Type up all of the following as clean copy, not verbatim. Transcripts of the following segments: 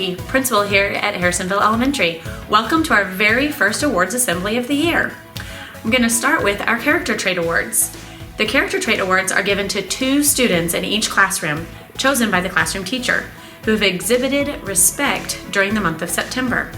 Mackey, principal here at Harrisonville Elementary. Welcome to our very first awards assembly of the year. I'm going to start with our character trait awards. The character trait awards are given to 2 students in each classroom, chosen by the classroom teacher, who have exhibited respect during the month of September.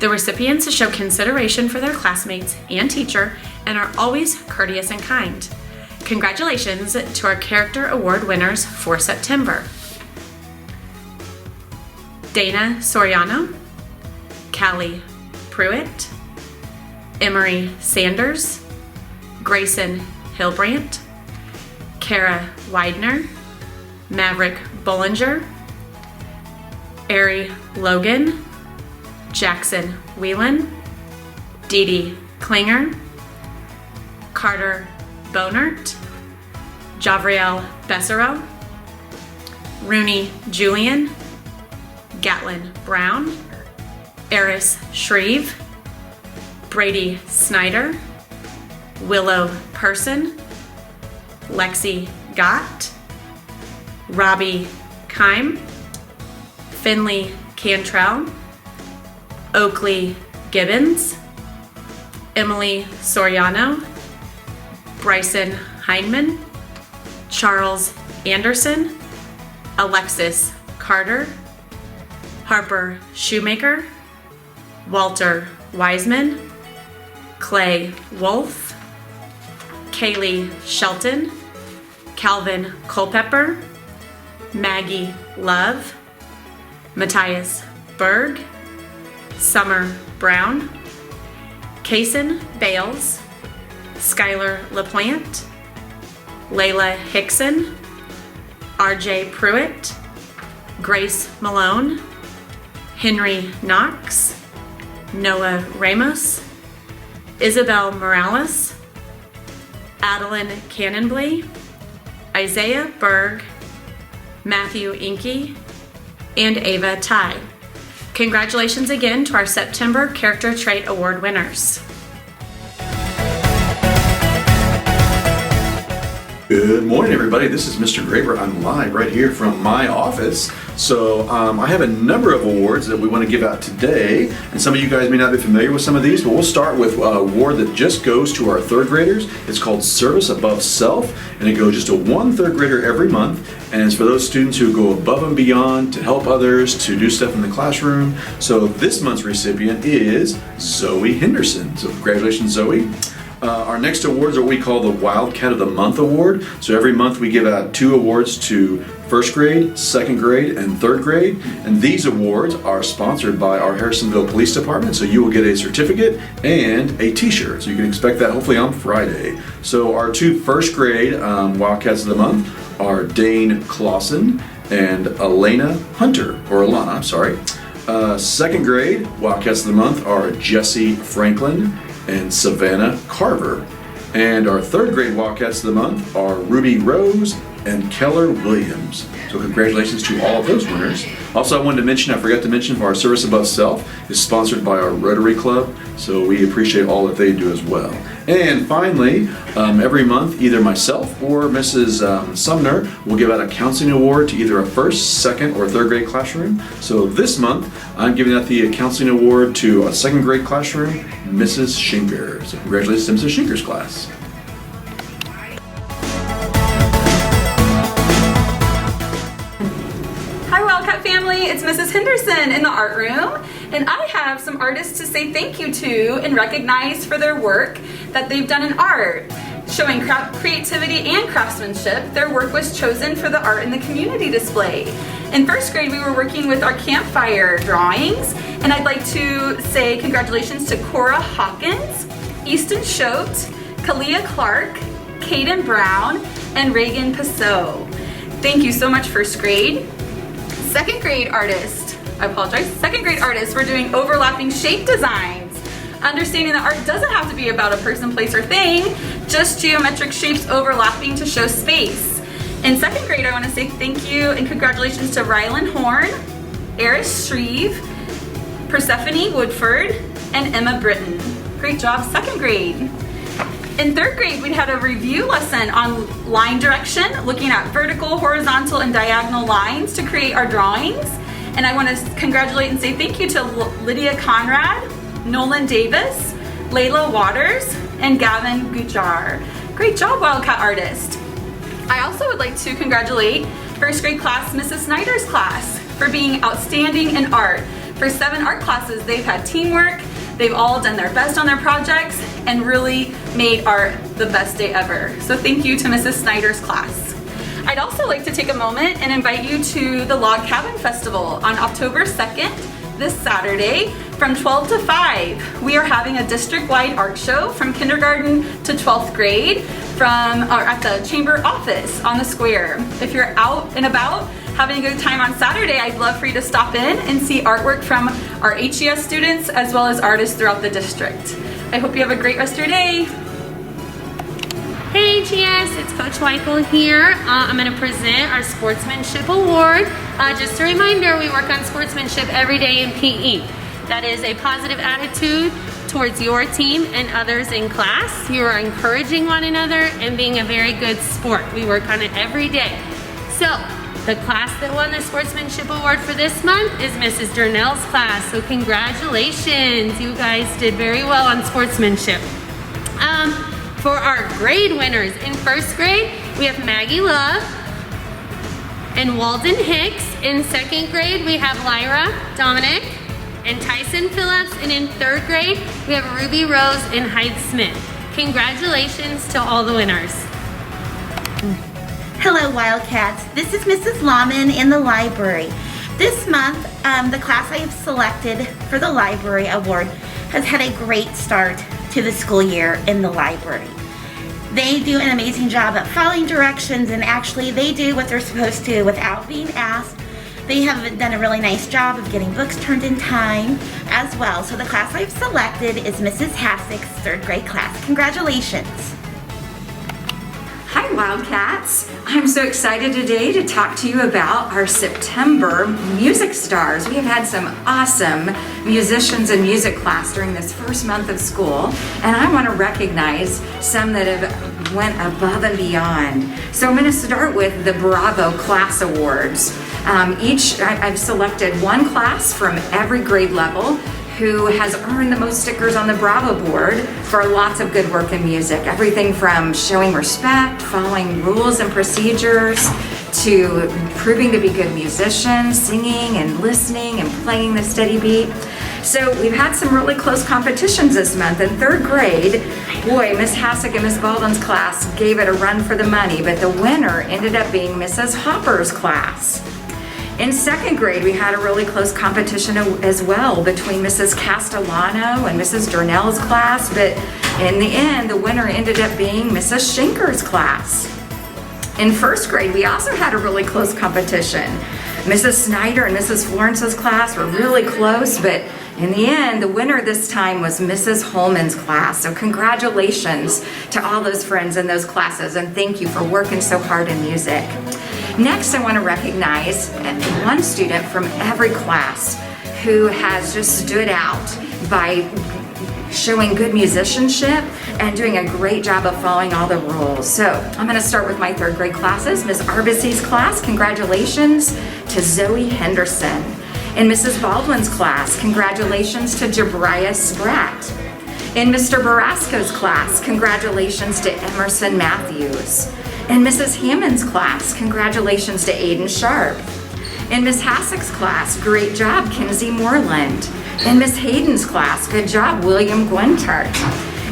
The recipients show consideration for their classmates and teacher and are always courteous and kind. Congratulations to our character award winners for September. Dana Soriano, Callie Pruitt, Emery Sanders, Grayson Hillbrandt, Kara Widener, Maverick Bollinger, Ari Logan, Jackson Whelan, Dee Dee Klinger, Carter Bonert, Javriel Bessero, Rooney Julian, Gatlin Brown, Eris Shreve, Brady Snyder, Willow Person, Lexi Gott, Robbie Kime, Finley Cantrell, Oakley Gibbons, Emily Soriano, Bryson Heineman, Charles Anderson, Alexis Carter, Harper Shoemaker, Walter Wiseman, Clay Wolf, Kaylee Shelton, Calvin Culpepper, Maggie Love, Matthias Berg, Summer Brown, Kason Bales, Skylar LaPlante, Layla Hickson, RJ Pruitt, Grace Malone, Henry Knox, Noah Ramos, Isabel Morales, Adeline Cannonblee, Isaiah Berg, Matthew Inke, and Ava Ty. Congratulations again to our September Character Trait Award winners. Good morning, everybody. This is Mr. Graver. I'm live right here from my office. So I have a number of awards that we want to give out today, and some of you guys may not be familiar with some of these, but we'll start with an award that just goes to our 3rd graders. It's called Service Above Self, and it goes just to one 3rd grader every month, and it's for those students who go above and beyond to help others, to do stuff in the classroom. So this month's recipient is Zoe Henderson. So congratulations, Zoe. Our next awards are what we call the Wildcat of the Month Award. So every month we give out 2 awards to 1st grade, 2nd grade, and 3rd grade. And these awards are sponsored by our Harrisonville Police Department. So you will get a certificate and a t-shirt. So you can expect that hopefully on Friday. So our 2 1st grade Wildcats of the Month are Dane Clausen and Alana Hunter. 2nd grade Wildcats of the Month are Jesse Franklin and Savannah Carver. And our 3rd grade Wildcats of the Month are Ruby Rose and Keller Williams. So congratulations to all of those winners. Also, I forgot to mention, our Service Above Self is sponsored by our Rotary Club, so we appreciate all that they do as well. And finally, every month, either myself or Mrs. Sumner will give out a counseling award to either a 1st, 2nd, or 3rd grade classroom. So this month, I'm giving out the counseling award to a 2nd grade classroom, Mrs. Schinker. So congratulations to Mrs. Schinker's class. Hi Wildcat family, it's Mrs. Henderson in the art room, and I have some artists to say thank you to and recognize for their work that they've done in art. Showing creativity and craftsmanship, their work was chosen for the Art in the Community display. In 1st grade, we were working with our campfire drawings, and I'd like to say congratulations to Cora Hawkins, Easton Choate, Kalia Clark, Kaden Brown, and Reagan Passot. Thank you so much, 1st grade. 2nd grade artists, we're doing overlapping shape designs. Understanding that art doesn't have to be about a person, place, or thing, just geometric shapes overlapping to show space. In 2nd grade, I want to say thank you and congratulations to Rylan Horn, Eris Shreve, Persephone Woodford, and Emma Britton. Great job, 2nd grade. In 3rd grade, we had a review lesson on line direction, looking at vertical, horizontal, and diagonal lines to create our drawings. And I want to congratulate and say thank you to Lydia Conrad, Nolan Davis, Layla Waters, and Gavin Gujar. Great job, Wildcat Artist. I also would like to congratulate first grade class, Mrs. Snyder's class, for being outstanding in art. For 7 art classes, they've had teamwork, they've all done their best on their projects, and really made art the best day ever. So thank you to Mrs. Snyder's class. I'd also like to take a moment and invite you to the Log Cabin Festival on October 2nd, this Saturday, from 12 to 5. We are having a district-wide art show from kindergarten to 12th grade at the chamber office on the square. If you're out and about having a good time on Saturday, I'd love for you to stop in and see artwork from our HES students as well as artists throughout the district. I hope you have a great rest of your day. Hey HES, it's Coach Weichel here. I'm going to present our Sportsmanship Award. Just a reminder, we work on sportsmanship every day in PE. That is a positive attitude towards your team and others in class. You are encouraging one another and being a very good sport. We work on it every day. So, the class that won the Sportsmanship Award for this month is Mrs. Durnell's class. So congratulations, you guys did very well on sportsmanship. For our grade winners, in first grade, we have Maggie Love and Walden Hicks. In second grade, we have Lyra Dominic and Tyson Phillips. And in third grade, we have Ruby Rose and Hyde Smith. Congratulations to all the winners. Hello Wildcats, this is Mrs. Lawman in the library. This month, the class I have selected for the library award has had a great start to the school year in the library. They do an amazing job at following directions, and actually they do what they're supposed to without being asked. They have done a really nice job of getting books turned in time as well. So the class I've selected is Mrs. Hassick's third grade class. Congratulations. Hi Wildcats! I'm so excited today to talk to you about our September music stars. We have had some awesome musicians in music class during this first month of school, and I want to recognize some that have went above and beyond. So I'm going to start with the Bravo Class Awards. I've selected one class from every grade level who has earned the most stickers on the Bravo board for lots of good work in music. Everything from showing respect, following rules and procedures, to proving to be good musicians, singing and listening and playing the steady beat. So we've had some really close competitions this month. In third grade, boy, Miss Hassick and Miss Baldwin's class gave it a run for the money, but the winner ended up being Mrs. Hopper's class. In second grade, we had a really close competition as well between Mrs. Castellano and Mrs. Durnell's class, but in the end, the winner ended up being Mrs. Schenker's class. In first grade, we also had a really close competition. Mrs. Snyder and Mrs. Florence's class were really close, but in the end, the winner this time was Mrs. Holman's class. So congratulations to all those friends in those classes, and thank you for working so hard in music. Next, I want to recognize one student from every class who has just stood out by showing good musicianship and doing a great job of following all the rules. So I'm going to start with my third grade classes. Miss Arbace's class, congratulations to Zoe Henderson. In Mrs. Baldwin's class, congratulations to Jabriah Spratt. In Mr. Barasco's class, congratulations to Emerson Matthews. In Mrs. Hammond's class, congratulations to Aiden Sharp. In Miss Hassick's class, great job, Kinsey Moreland. In Miss Hayden's class, good job, William Gwentart.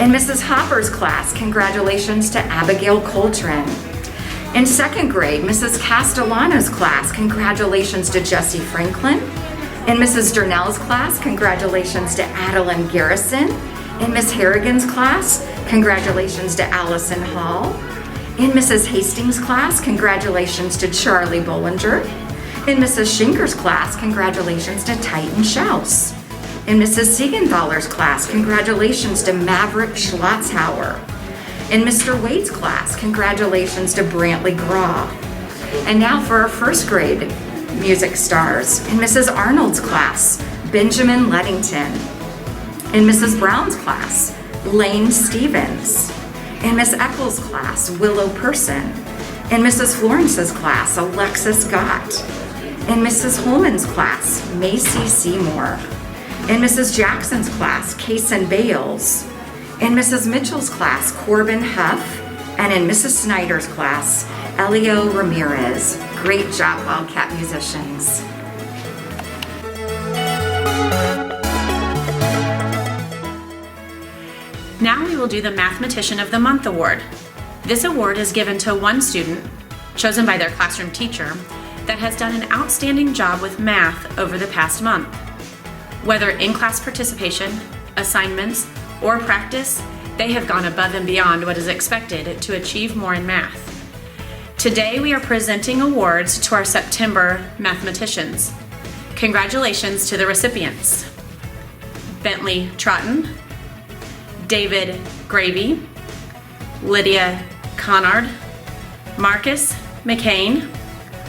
In Mrs. Hopper's class, congratulations to Abigail Coltrane. In second grade, Mrs. Castellano's class, congratulations to Jessie Franklin. In Mrs. Durnell's class, congratulations to Adeline Garrison. In Miss Harrigan's class, congratulations to Allison Hall. In Mrs. Hastings' class, congratulations to Charlie Bollinger. In Mrs. Schenker's class, congratulations to Titan Schaus. In Mrs. Siegenthaler's class, congratulations to Maverick Schlotzhauer. In Mr. Wade's class, congratulations to Brantley Graw. And now for our first grade music stars. In Mrs. Arnold's class, Benjamin Lettington. In Mrs. Brown's class, Lane Stevens. In Miss Eccles' class, Willow Person. In Mrs. Florence's class, Alexis Gott. In Mrs. Holman's class, Macy Seymour. In Mrs. Jackson's class, Kason Bales. In Mrs. Mitchell's class, Corbin Huff. And in Mrs. Snyder's class, Elio Ramirez. Great job, Wildcat musicians. Now we will do the Mathematician of the Month award. This award is given to one student, chosen by their classroom teacher, that has done an outstanding job with math over the past month. Whether in-class participation, assignments, or practice, they have gone above and beyond what is expected to achieve more in math. Today we are presenting awards to our September mathematicians. Congratulations to the recipients: Bentley Trotton, David Gravy, Lydia Conard, Marcus McCain,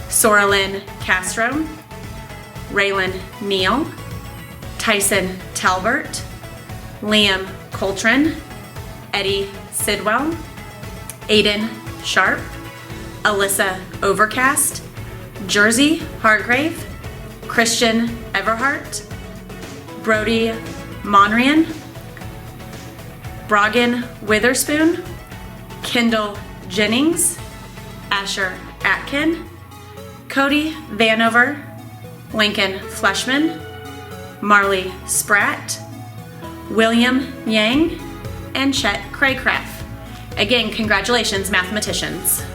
Soralyn Castro, Raylan Neal, Tyson Talbert, Liam Coltrane, Eddie Sidwell, Aiden Sharp, Alyssa Overcast, Jersey Hargrave, Christian Everhart, Brody Monrian, Brogan Witherspoon, Kendall Jennings, Asher Atkin, Cody Vanover, Lincoln Fleshman, Marley Spratt, William Yang, and Chet Craycraft. Again, congratulations, mathematicians.